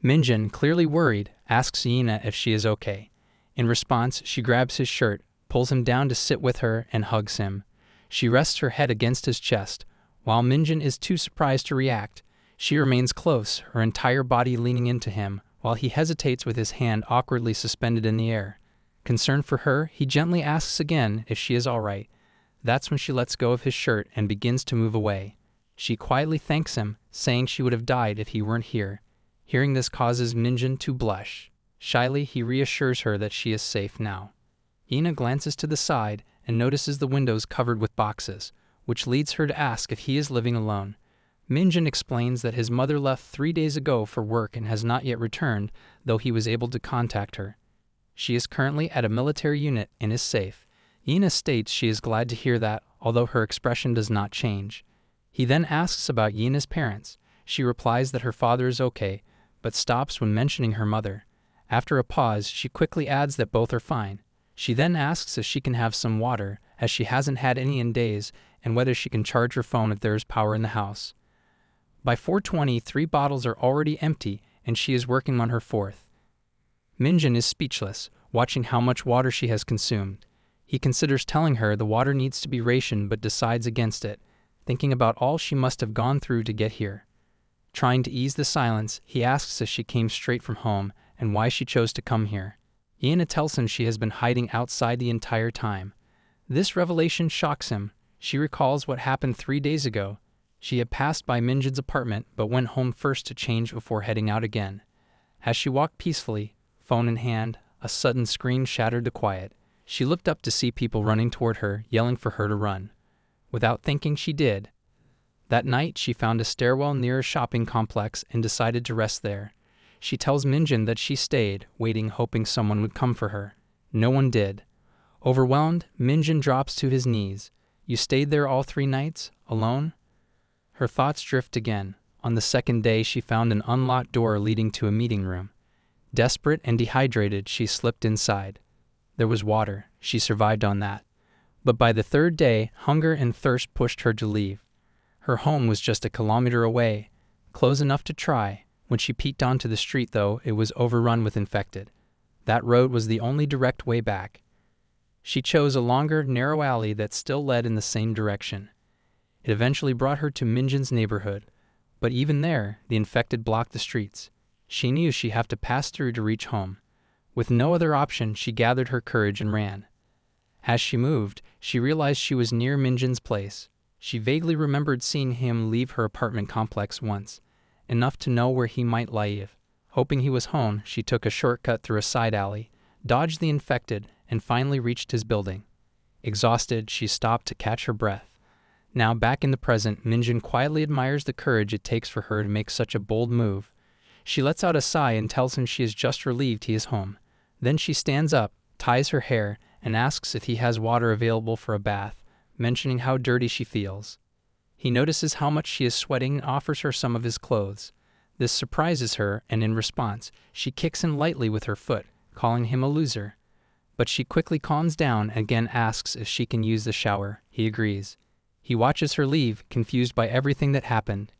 Minjin, clearly worried, asks Yina if she is okay. In response, she grabs his shirt, pulls him down to sit with her, and hugs him. She rests her head against his chest. While Minjin is too surprised to react, she remains close, her entire body leaning into him, while he hesitates with his hand awkwardly suspended in the air. Concerned for her, he gently asks again if she is all right. That's when she lets go of his shirt and begins to move away. She quietly thanks him, saying she would have died if he weren't here. Hearing this causes Minjin to blush. Shyly, he reassures her that she is safe now. Yina glances to the side and notices the windows covered with boxes, which leads her to ask if he is living alone. Minjin explains that his mother left 3 days ago for work and has not yet returned, though he was able to contact her. She is currently at a military unit and is safe. Yina states she is glad to hear that, although her expression does not change. He then asks about Yina's parents. She replies that her father is okay, but stops when mentioning her mother. After a pause, she quickly adds that both are fine. She then asks if she can have some water, as she hasn't had any in days, and whether she can charge her phone if there is power in the house. By 4:20, 3 bottles are already empty, and she is working on her 4th. Minjin is speechless, watching how much water she has consumed. He considers telling her the water needs to be rationed but decides against it, thinking about all she must have gone through to get here. Trying to ease the silence, he asks if she came straight from home and why she chose to come here. Yina tells him she has been hiding outside the entire time. This revelation shocks him. She recalls what happened 3 days ago. She had passed by Minjin's apartment but went home first to change before heading out again. As she walked peacefully, phone in hand, a sudden scream shattered the quiet. She looked up to see people running toward her, yelling for her to run. Without thinking, she did. That night, she found a stairwell near a shopping complex and decided to rest there. She tells Minjin that she stayed, waiting, hoping someone would come for her. No one did. Overwhelmed, Minjin drops to his knees. You stayed there all 3 nights? Alone? Her thoughts drift again. On the 2nd day, she found an unlocked door leading to a meeting room. Desperate and dehydrated, she slipped inside. There was water. She survived on that. But by the 3rd day, hunger and thirst pushed her to leave. Her home was just a kilometer away, close enough to try. When she peeked onto the street, though, it was overrun with infected. That road was the only direct way back. She chose a longer, narrow alley that still led in the same direction. It eventually brought her to Minjin's neighborhood, but even there, the infected blocked the streets. She knew she'd have to pass through to reach home. With no other option, she gathered her courage and ran. As she moved, she realized she was near Minjin's place. She vaguely remembered seeing him leave her apartment complex once, enough to know where he might live. Hoping he was home, she took a shortcut through a side alley, dodged the infected, and finally reached his building. Exhausted, she stopped to catch her breath. Now back in the present, Minjin quietly admires the courage it takes for her to make such a bold move. She lets out a sigh and tells him she is just relieved he is home. Then she stands up, ties her hair, and asks if he has water available for a bath, mentioning how dirty she feels. He notices how much she is sweating and offers her some of his clothes. This surprises her, and in response, she kicks him lightly with her foot, calling him a loser. But she quickly calms down and again asks if she can use the shower. He agrees. He watches her leave, confused by everything that happened.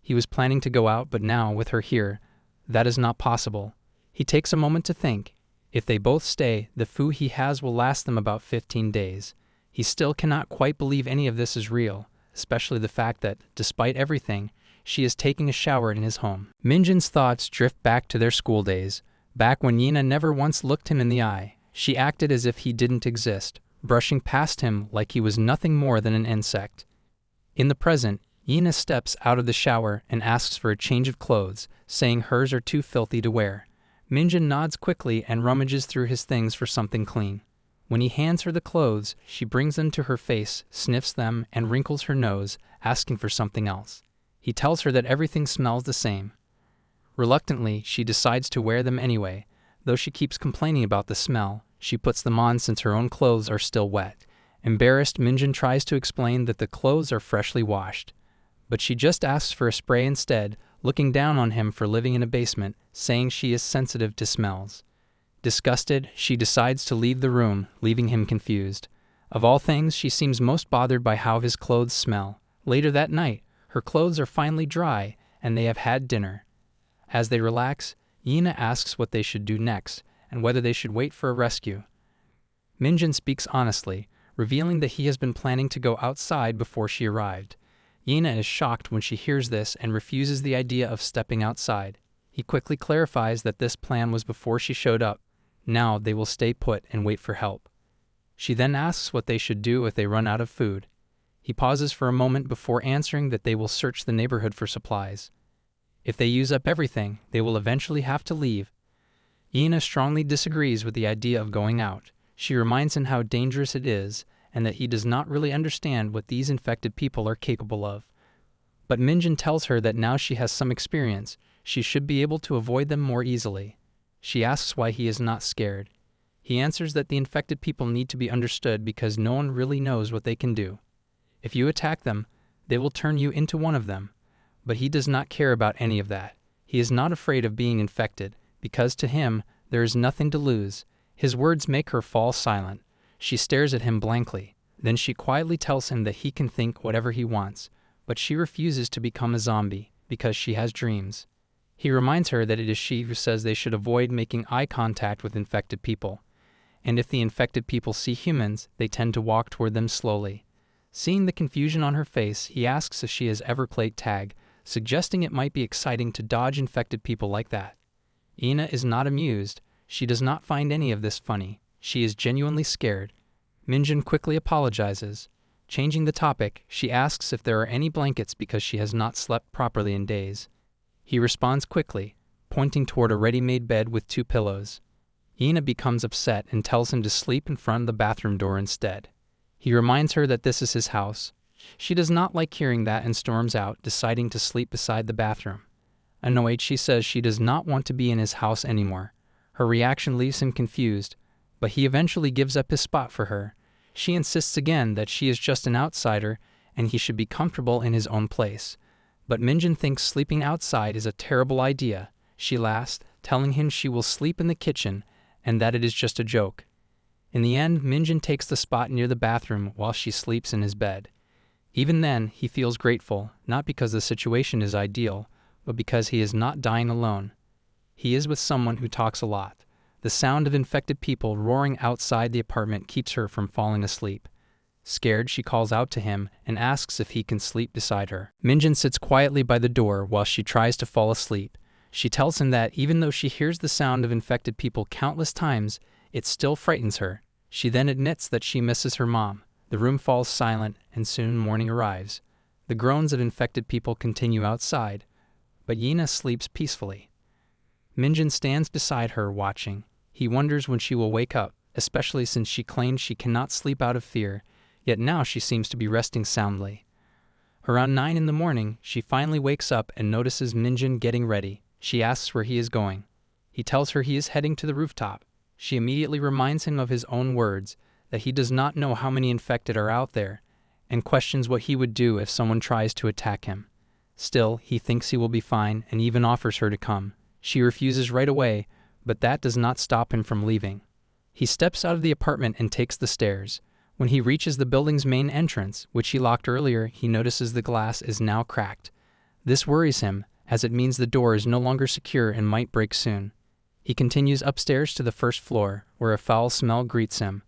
He was planning to go out, but now, with her here, that is not possible. He takes a moment to think. If they both stay, the food he has will last them about 15 days. He still cannot quite believe any of this is real, especially the fact that, despite everything, she is taking a shower in his home. Minjin's thoughts drift back to their school days, back when Yina never once looked him in the eye. She acted as if he didn't exist, brushing past him like he was nothing more than an insect. In the present, Yina steps out of the shower and asks for a change of clothes, saying hers are too filthy to wear. Minjin nods quickly and rummages through his things for something clean. When he hands her the clothes, she brings them to her face, sniffs them, and wrinkles her nose, asking for something else. He tells her that everything smells the same. Reluctantly, she decides to wear them anyway. Though she keeps complaining about the smell, she puts them on since her own clothes are still wet. Embarrassed, Minjin tries to explain that the clothes are freshly washed. But she just asks for a spray instead, looking down on him for living in a basement, saying she is sensitive to smells. Disgusted, she decides to leave the room, leaving him confused. Of all things, she seems most bothered by how his clothes smell. Later that night, her clothes are finally dry, and they have had dinner. As they relax, Yina asks what they should do next, and whether they should wait for a rescue. Minjin speaks honestly, revealing that he has been planning to go outside before she arrived. Yina is shocked when she hears this and refuses the idea of stepping outside. He quickly clarifies that this plan was before she showed up. Now they will stay put and wait for help. She then asks what they should do if they run out of food. He pauses for a moment before answering that they will search the neighborhood for supplies. If they use up everything, they will eventually have to leave. Yina strongly disagrees with the idea of going out. She reminds him how dangerous it is and that he does not really understand what these infected people are capable of. But Minjin tells her that now she has some experience, she should be able to avoid them more easily. She asks why he is not scared. He answers that the infected people need to be understood because no one really knows what they can do. If you attack them, they will turn you into one of them. But he does not care about any of that. He is not afraid of being infected, because to him, there is nothing to lose. His words make her fall silent. She stares at him blankly. Then she quietly tells him that he can think whatever he wants, but she refuses to become a zombie, because she has dreams. He reminds her that it is she who says they should avoid making eye contact with infected people. And if the infected people see humans, they tend to walk toward them slowly. Seeing the confusion on her face, he asks if she has ever played tag, suggesting it might be exciting to dodge infected people like that. Ina is not amused. She does not find any of this funny. She is genuinely scared. Minjin quickly apologizes. Changing the topic, she asks if there are any blankets because she has not slept properly in days. He responds quickly, pointing toward a ready-made bed with 2 pillows. Ina becomes upset and tells him to sleep in front of the bathroom door instead. He reminds her that this is his house. She does not like hearing that and storms out, deciding to sleep beside the bathroom. Annoyed, she says she does not want to be in his house anymore. Her reaction leaves him confused, but he eventually gives up his spot for her. She insists again that she is just an outsider and he should be comfortable in his own place. But Minjin thinks sleeping outside is a terrible idea. She laughs, telling him she will sleep in the kitchen and that it is just a joke. In the end, Minjin takes the spot near the bathroom while she sleeps in his bed. Even then, he feels grateful, not because the situation is ideal, but because he is not dying alone. He is with someone who talks a lot. The sound of infected people roaring outside the apartment keeps her from falling asleep. Scared, she calls out to him and asks if he can sleep beside her. Minjin sits quietly by the door while she tries to fall asleep. She tells him that even though she hears the sound of infected people countless times, it still frightens her. She then admits that she misses her mom. The room falls silent, and soon morning arrives. The groans of infected people continue outside, but Yina sleeps peacefully. Minjin stands beside her, watching. He wonders when she will wake up, especially since she claimed she cannot sleep out of fear, yet now she seems to be resting soundly. Around 9 in the morning, she finally wakes up and notices Minjin getting ready. She asks where he is going. He tells her he is heading to the rooftop. She immediately reminds him of his own words, that he does not know how many infected are out there, and questions what he would do if someone tries to attack him. Still, he thinks he will be fine and even offers her to come. She refuses right away, but that does not stop him from leaving. He steps out of the apartment and takes the stairs. When he reaches the building's main entrance, which he locked earlier, he notices the glass is now cracked. This worries him, as it means the door is no longer secure and might break soon. He continues upstairs to the first floor, where a foul smell greets him.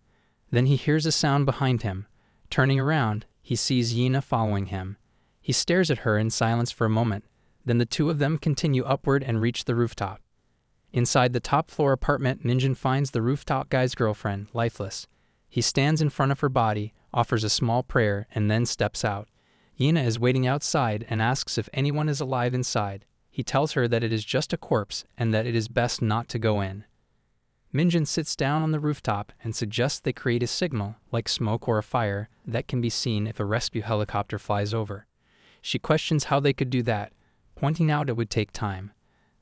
Then he hears a sound behind him. Turning around, he sees Yina following him. He stares at her in silence for a moment. Then the two of them continue upward and reach the rooftop. Inside the top floor apartment, Minjin finds the rooftop guy's girlfriend, lifeless. He stands in front of her body, offers a small prayer, and then steps out. Yina is waiting outside and asks if anyone is alive inside. He tells her that it is just a corpse and that it is best not to go in. Minjin sits down on the rooftop and suggests they create a signal, like smoke or a fire, that can be seen if a rescue helicopter flies over. She questions how they could do that, pointing out it would take time.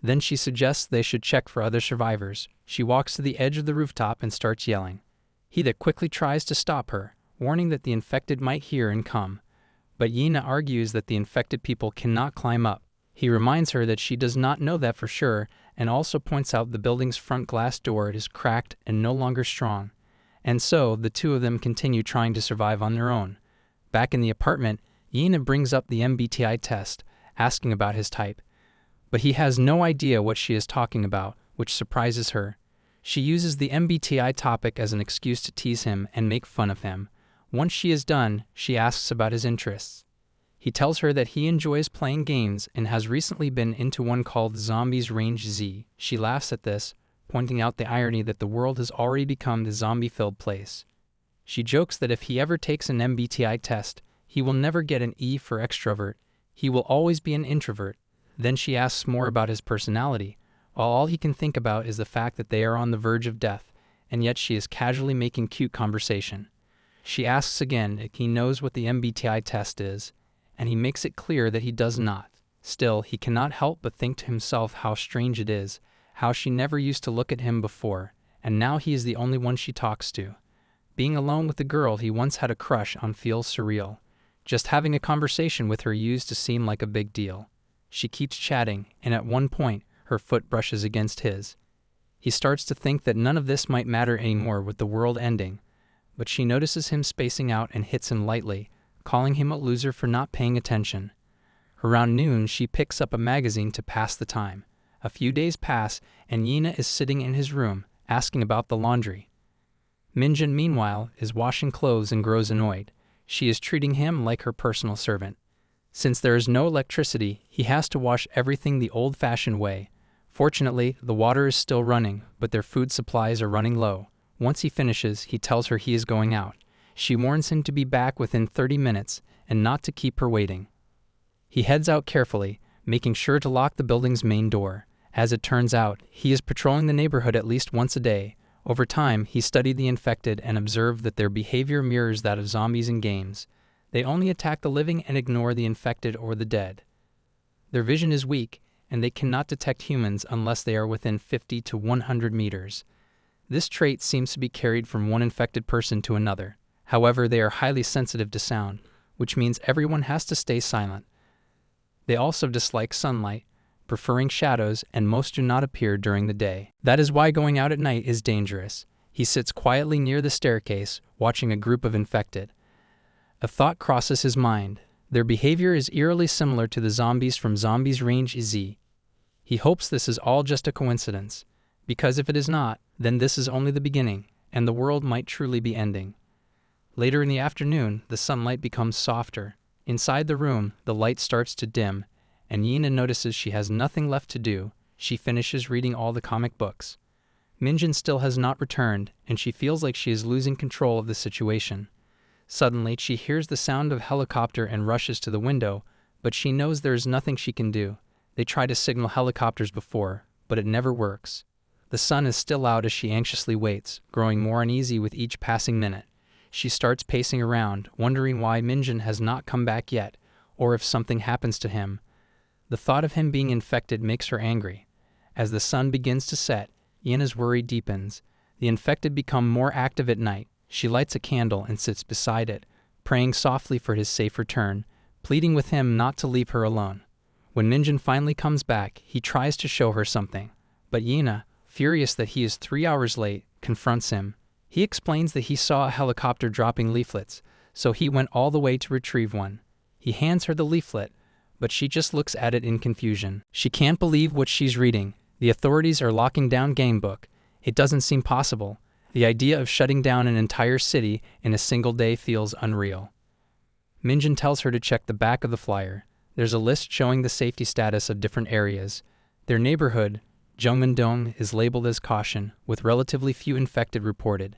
Then she suggests they should check for other survivors. She walks to the edge of the rooftop and starts yelling. He quickly tries to stop her, warning that the infected might hear and come. But Yina argues that the infected people cannot climb up. He reminds her that she does not know that for sure, and also points out the building's front glass door is cracked and no longer strong. And so, the two of them continue trying to survive on their own. Back in the apartment, Yina brings up the MBTI test, asking about his type. But he has no idea what she is talking about, which surprises her. She uses the MBTI topic as an excuse to tease him and make fun of him. Once she is done, she asks about his interests. He tells her that he enjoys playing games and has recently been into one called Zombies Range Z. She laughs at this, pointing out the irony that the world has already become the zombie-filled place. She jokes that if he ever takes an MBTI test, he will never get an E for extrovert. He will always be an introvert. Then she asks more about his personality, while all he can think about is the fact that they are on the verge of death, and yet she is casually making cute conversation. She asks again if he knows what the MBTI test is, and he makes it clear that he does not. Still, he cannot help but think to himself how strange it is, how she never used to look at him before, and now he is the only one she talks to. Being alone with the girl he once had a crush on feels surreal. Just having a conversation with her used to seem like a big deal. She keeps chatting, and at one point, her foot brushes against his. He starts to think that none of this might matter anymore with the world ending, but she notices him spacing out and hits him lightly, calling him a loser for not paying attention. Around noon, she picks up a magazine to pass the time. A few days pass, and Yina is sitting in his room, asking about the laundry. Minjin, meanwhile, is washing clothes and grows annoyed. She is treating him like her personal servant. Since there is no electricity, he has to wash everything the old-fashioned way. Fortunately, the water is still running, but their food supplies are running low. Once he finishes, he tells her he is going out. She warns him to be back within 30 minutes and not to keep her waiting. He heads out carefully, making sure to lock the building's main door. As it turns out, he is patrolling the neighborhood at least once a day. Over time, he studied the infected and observed that their behavior mirrors that of zombies in games. They only attack the living and ignore the infected or the dead. Their vision is weak, and they cannot detect humans unless they are within 50 to 100 meters. This trait seems to be carried from one infected person to another. However, they are highly sensitive to sound, which means everyone has to stay silent. They also dislike sunlight, preferring shadows, and most do not appear during the day. That is why going out at night is dangerous. He sits quietly near the staircase, watching a group of infected. A thought crosses his mind. Their behavior is eerily similar to the zombies from Zombies Range Z. He hopes this is all just a coincidence, because if it is not, then this is only the beginning, and the world might truly be ending. Later in the afternoon, the sunlight becomes softer. Inside the room, the light starts to dim, and Yina notices she has nothing left to do. She finishes reading all the comic books. Minjin still has not returned, and she feels like she is losing control of the situation. Suddenly, she hears the sound of a helicopter and rushes to the window, but she knows there is nothing she can do. They try to signal helicopters before, but it never works. The sun is still out as she anxiously waits, growing more uneasy with each passing minute. She starts pacing around, wondering why Minjin has not come back yet, or if something happens to him. The thought of him being infected makes her angry. As the sun begins to set, Yina's worry deepens. The infected become more active at night. She lights a candle and sits beside it, praying softly for his safe return, pleading with him not to leave her alone. When Minjin finally comes back, he tries to show her something, but Yina, furious that he is 3 hours late, confronts him. He explains that he saw a helicopter dropping leaflets, so he went all the way to retrieve one. He hands her the leaflet, but she just looks at it in confusion. She can't believe what she's reading. The authorities are locking down Gamebook. It doesn't seem possible. The idea of shutting down an entire city in a single day feels unreal. Minjin tells her to check the back of the flyer. There's a list showing the safety status of different areas. Their neighborhood, Jungmundong, is labeled as caution, with relatively few infected reported.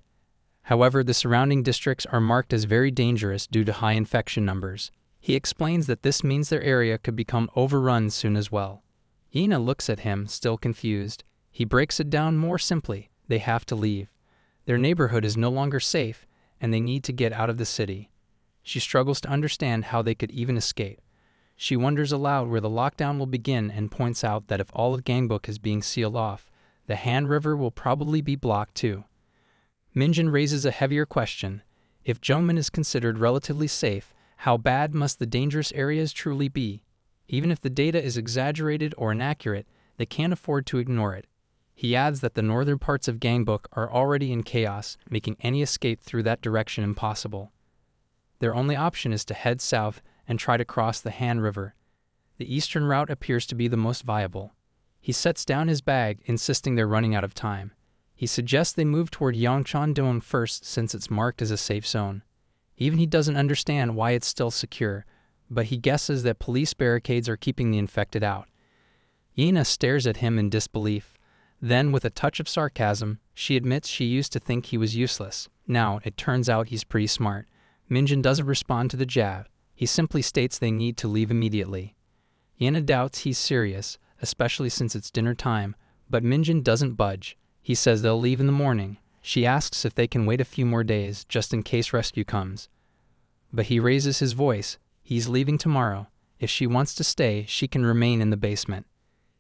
However, the surrounding districts are marked as very dangerous due to high infection numbers. He explains that this means their area could become overrun soon as well. Yina looks at him, still confused. He breaks it down more simply. They have to leave. Their neighborhood is no longer safe, and they need to get out of the city. She struggles to understand how they could even escape. She wonders aloud where the lockdown will begin and points out that if all of Gamebook is being sealed off, the Han River will probably be blocked too. Minjin raises a heavier question. If Jungmin is considered relatively safe, how bad must the dangerous areas truly be? Even if the data is exaggerated or inaccurate, they can't afford to ignore it. He adds that the northern parts of Gamebook are already in chaos, making any escape through that direction impossible. Their only option is to head south and try to cross the Han River. The eastern route appears to be the most viable. He sets down his bag, insisting they're running out of time. He suggests they move toward Yongchan-dong first since it's marked as a safe zone. Even he doesn't understand why it's still secure, but he guesses that police barricades are keeping the infected out. Yina stares at him in disbelief. Then, with a touch of sarcasm, she admits she used to think he was useless. Now, it turns out he's pretty smart. Minjin doesn't respond to the jab. He simply states they need to leave immediately. Yina doubts he's serious, especially since it's dinner time, but Minjin doesn't budge. He says they'll leave in the morning. She asks if they can wait a few more days, just in case rescue comes. But he raises his voice. He's leaving tomorrow. If she wants to stay, she can remain in the basement.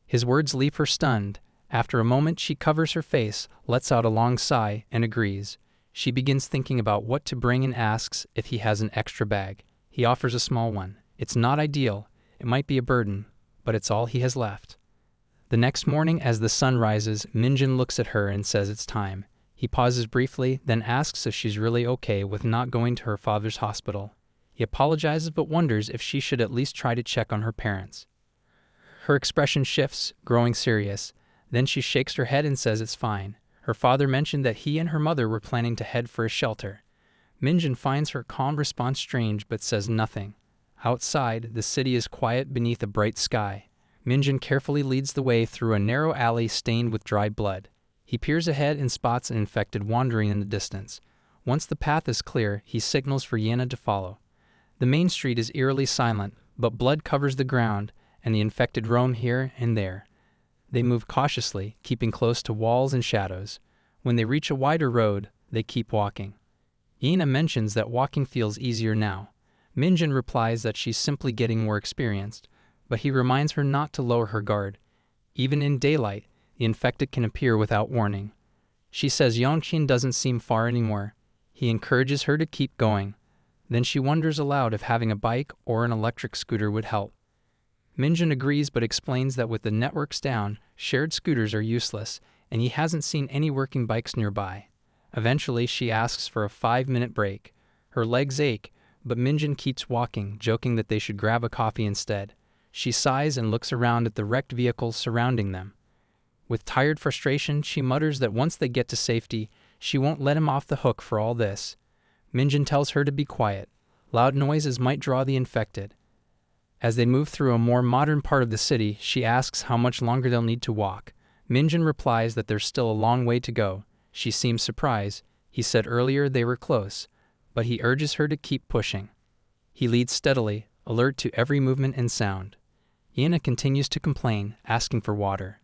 His words leave her stunned. After a moment, she covers her face, lets out a long sigh, and agrees. She begins thinking about what to bring and asks if he has an extra bag. He offers a small one. It's not ideal. It might be a burden, but it's all he has left. The next morning, as the sun rises, Minjin looks at her and says it's time. He pauses briefly, then asks if she's really okay with not going to her father's hospital. He apologizes but wonders if she should at least try to check on her parents. Her expression shifts, growing serious. Then she shakes her head and says it's fine. Her father mentioned that he and her mother were planning to head for a shelter. Minjin finds her calm response strange but says nothing. Outside, the city is quiet beneath a bright sky. Minjin carefully leads the way through a narrow alley stained with dried blood. He peers ahead and spots an infected wandering in the distance. Once the path is clear, he signals for Yena to follow. The main street is eerily silent, but blood covers the ground, and the infected roam here and there. They move cautiously, keeping close to walls and shadows. When they reach a wider road, they keep walking. Yena mentions that walking feels easier now. Minjin replies that she's simply getting more experienced, but he reminds her not to lower her guard. Even in daylight, the infected can appear without warning. She says Yongqin doesn't seem far anymore. He encourages her to keep going. Then she wonders aloud if having a bike or an electric scooter would help. Minjin agrees but explains that with the networks down, shared scooters are useless, and he hasn't seen any working bikes nearby. Eventually, she asks for a 5-minute break. Her legs ache, but Minjin keeps walking, joking that they should grab a coffee instead. She sighs and looks around at the wrecked vehicles surrounding them. With tired frustration, she mutters that once they get to safety, she won't let him off the hook for all this. Minjin tells her to be quiet. Loud noises might draw the infected. As they move through a more modern part of the city, she asks how much longer they'll need to walk. Minjin replies that there's still a long way to go. She seems surprised. He said earlier they were close, but he urges her to keep pushing. He leads steadily, alert to every movement and sound. Yena continues to complain, asking for water.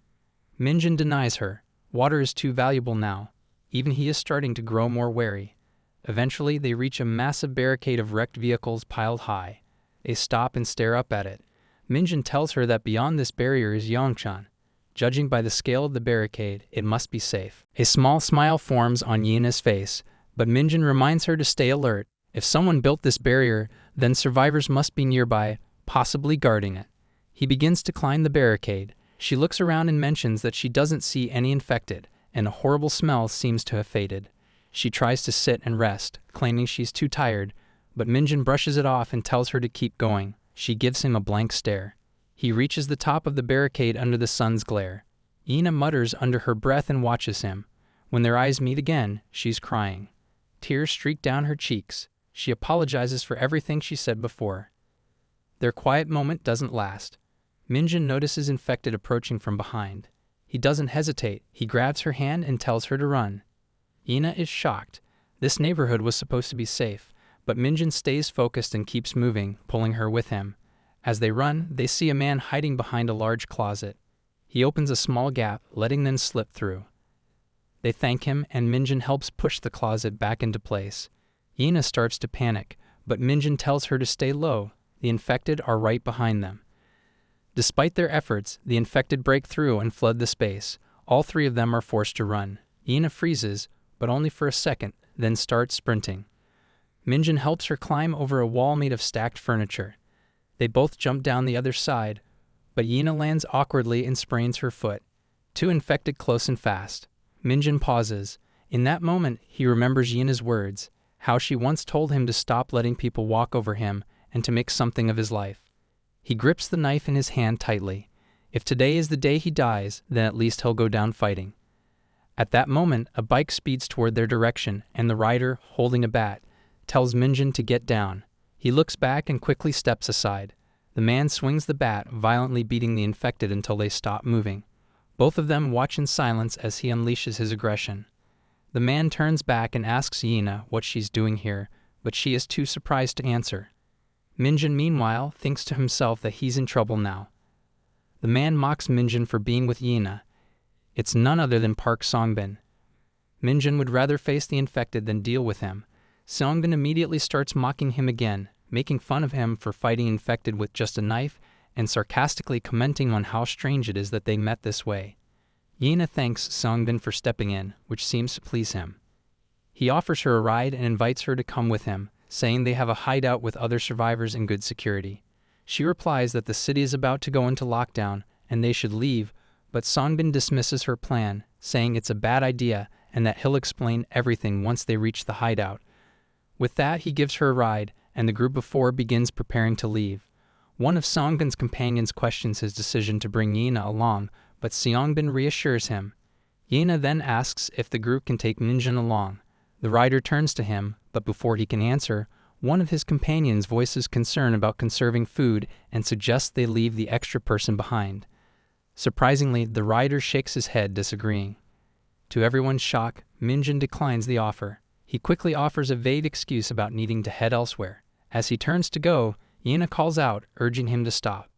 Minjin denies her. Water is too valuable now. Even he is starting to grow more wary. Eventually, they reach a massive barricade of wrecked vehicles piled high. They stop and stare up at it. Minjin tells her that beyond this barrier is Yongchan. Judging by the scale of the barricade, it must be safe. A small smile forms on Yena's face, but Minjin reminds her to stay alert. If someone built this barrier, then survivors must be nearby, possibly guarding it. He begins to climb the barricade. She looks around and mentions that she doesn't see any infected, and a horrible smell seems to have faded. She tries to sit and rest, claiming she's too tired, but Minjin brushes it off and tells her to keep going. She gives him a blank stare. He reaches the top of the barricade under the sun's glare. Yena mutters under her breath and watches him. When their eyes meet again, she's crying. Tears streak down her cheeks. She apologizes for everything she said before. Their quiet moment doesn't last. Minjin notices infected approaching from behind. He doesn't hesitate. He grabs her hand and tells her to run. Yena is shocked. This neighborhood was supposed to be safe, but Minjin stays focused and keeps moving, pulling her with him. As they run, they see a man hiding behind a large closet. He opens a small gap, letting them slip through. They thank him, and Minjin helps push the closet back into place. Yena starts to panic, but Minjin tells her to stay low. The infected are right behind them. Despite their efforts, the infected break through and flood the space. All three of them are forced to run. Yena freezes, but only for a second, then starts sprinting. Minjin helps her climb over a wall made of stacked furniture. They both jump down the other side, but Yena lands awkwardly and sprains her foot. Two infected close and fast. Minjin pauses. In that moment, he remembers Yena's words, how she once told him to stop letting people walk over him and to make something of his life. He grips the knife in his hand tightly. If today is the day he dies, then at least he'll go down fighting. At that moment, a bike speeds toward their direction, and the rider, holding a bat, tells Minjin to get down. He looks back and quickly steps aside. The man swings the bat, violently beating the infected until they stop moving. Both of them watch in silence as he unleashes his aggression. The man turns back and asks Yina what she's doing here, but she is too surprised to answer. Minjin, meanwhile, thinks to himself that he's in trouble now. The man mocks Minjin for being with Yina. It's none other than Park Songbin. Minjin would rather face the infected than deal with him. Songbin immediately starts mocking him again, making fun of him for fighting infected with just a knife, and sarcastically commenting on how strange it is that they met this way. Yina thanks Songbin for stepping in, which seems to please him. He offers her a ride and invites her to come with him, saying they have a hideout with other survivors in good security. She replies that the city is about to go into lockdown and they should leave, but Songbin dismisses her plan, saying it's a bad idea and that he'll explain everything once they reach the hideout. With that, he gives her a ride, and the group of four begins preparing to leave. One of Songbin's companions questions his decision to bring Yina along, but Songbin reassures him. Yina then asks if the group can take Minjin along. The rider turns to him, but before he can answer, one of his companions voices concern about conserving food and suggests they leave the extra person behind. Surprisingly, the rider shakes his head, disagreeing. To everyone's shock, Minjin declines the offer. He quickly offers a vague excuse about needing to head elsewhere. As he turns to go, Yina calls out, urging him to stop.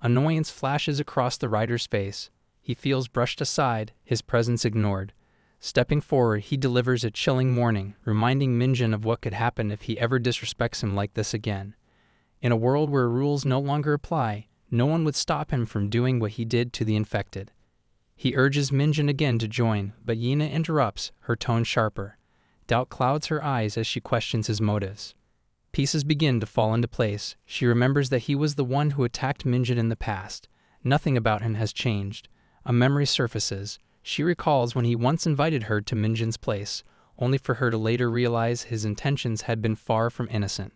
Annoyance flashes across the rider's face. He feels brushed aside, his presence ignored. Stepping forward, he delivers a chilling warning, reminding Minjin of what could happen if he ever disrespects him like this again. In a world where rules no longer apply, no one would stop him from doing what he did to the infected. He urges Minjin again to join, but Yina interrupts, her tone sharper. Doubt clouds her eyes as she questions his motives. Pieces begin to fall into place. She remembers that he was the one who attacked Minjin in the past. Nothing about him has changed. A memory surfaces. She recalls when he once invited her to Minjin's place, only for her to later realize his intentions had been far from innocent.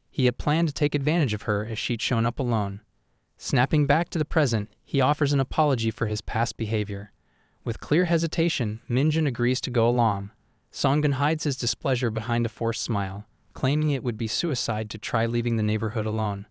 He had planned to take advantage of her as she'd shown up alone. Snapping back to the present, he offers an apology for his past behavior. With clear hesitation, Minjin agrees to go along. Songbin hides his displeasure behind a forced smile, claiming it would be suicide to try leaving the neighborhood alone.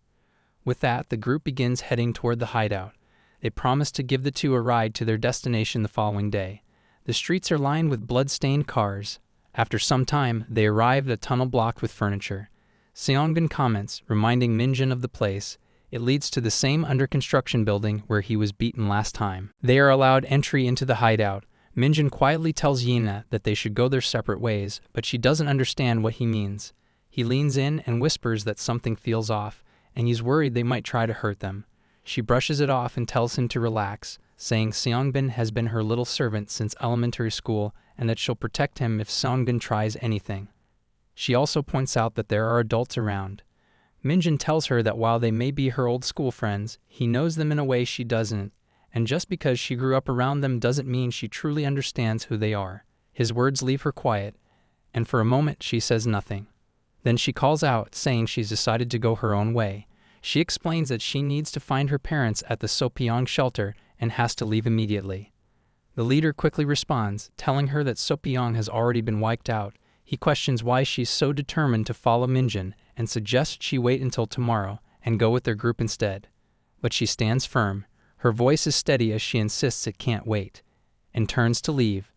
With that, the group begins heading toward the hideout. They promise to give the two a ride to their destination the following day. The streets are lined with blood-stained cars. After some time, they arrive at a tunnel blocked with furniture. Songbin comments, reminding Minjin of the place. It leads to the same under-construction building where he was beaten last time. They are allowed entry into the hideout. Minjin quietly tells Yina that they should go their separate ways, but she doesn't understand what he means. He leans in and whispers that something feels off, and he's worried they might try to hurt them. She brushes it off and tells him to relax, saying Songbin has been her little servant since elementary school and that she'll protect him if Songbin tries anything. She also points out that there are adults around. Minjin tells her that while they may be her old school friends, he knows them in a way she doesn't, and just because she grew up around them doesn't mean she truly understands who they are. His words leave her quiet, and for a moment she says nothing. Then she calls out, saying she's decided to go her own way. She explains that she needs to find her parents at the Sopyeong shelter and has to leave immediately. The leader quickly responds, telling her that Sopyeong has already been wiped out. He questions why she's so determined to follow Minjin and suggests she wait until tomorrow and go with their group instead. But she stands firm. Her voice is steady as she insists it can't wait, and turns to leave.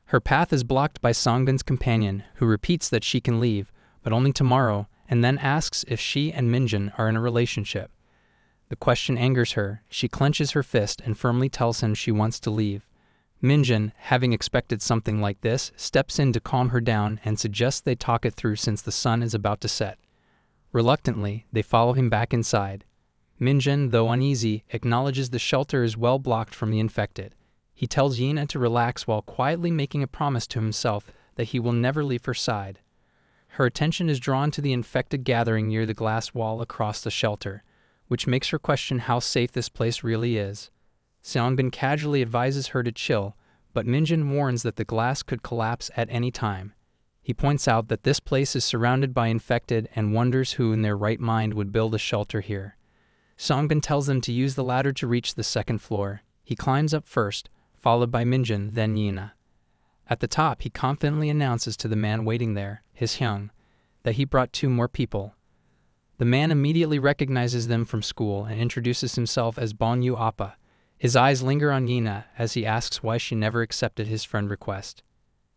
Her path is blocked by Songbin's companion, who repeats that she can leave, but only tomorrow, and then asks if she and Minjin are in a relationship. The question angers her. She clenches her fist and firmly tells him she wants to leave. Minjin, having expected something like this, steps in to calm her down and suggests they talk it through since the sun is about to set. Reluctantly, they follow him back inside. Minjin, though uneasy, acknowledges the shelter is well blocked from the infected. He tells Yina to relax while quietly making a promise to himself that he will never leave her side. Her attention is drawn to the infected gathering near the glass wall across the shelter, which makes her question how safe this place really is. Songbin casually advises her to chill, but Minjin warns that the glass could collapse at any time. He points out that this place is surrounded by infected and wonders who in their right mind would build a shelter here. Songbin tells them to use the ladder to reach the second floor. He climbs up first, followed by Minjin, then Yina. At the top, he confidently announces to the man waiting there, his Hyung, that he brought 2 more people. The man immediately recognizes them from school and introduces himself as Bonyu Appa. His eyes linger on Yina as he asks why she never accepted his friend request.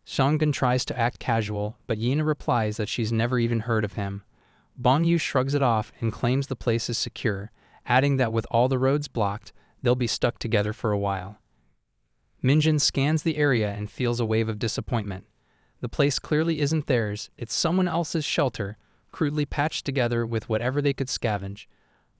Songbin tries to act casual, but Yina replies that she's never even heard of him. Bonyu shrugs it off and claims the place is secure, adding that with all the roads blocked, they'll be stuck together for a while. Minjin scans the area and feels a wave of disappointment. The place clearly isn't theirs, it's someone else's shelter, crudely patched together with whatever they could scavenge.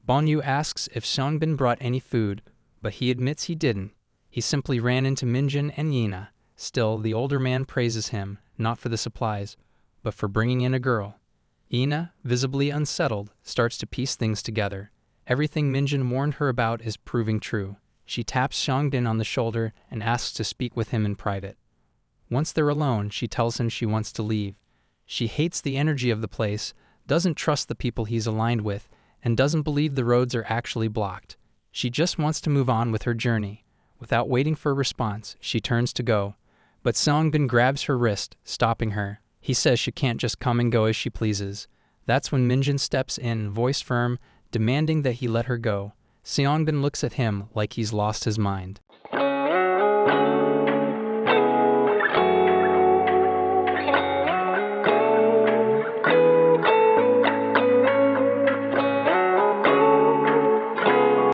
Bonyu asks if Songbin brought any food, but he admits he didn't. He simply ran into Minjin and Yina. Still, the older man praises him, not for the supplies, but for bringing in a girl. Yina, visibly unsettled, starts to piece things together. Everything Minjin warned her about is proving true. She taps Songbin on the shoulder and asks to speak with him in private. Once they're alone, she tells him she wants to leave. She hates the energy of the place, doesn't trust the people he's aligned with, and doesn't believe the roads are actually blocked. She just wants to move on with her journey. Without waiting for a response, she turns to go. But Songbin grabs her wrist, stopping her. He says she can't just come and go as she pleases. That's when Minjin steps in, voice firm, demanding that he let her go. Songbin looks at him like he's lost his mind.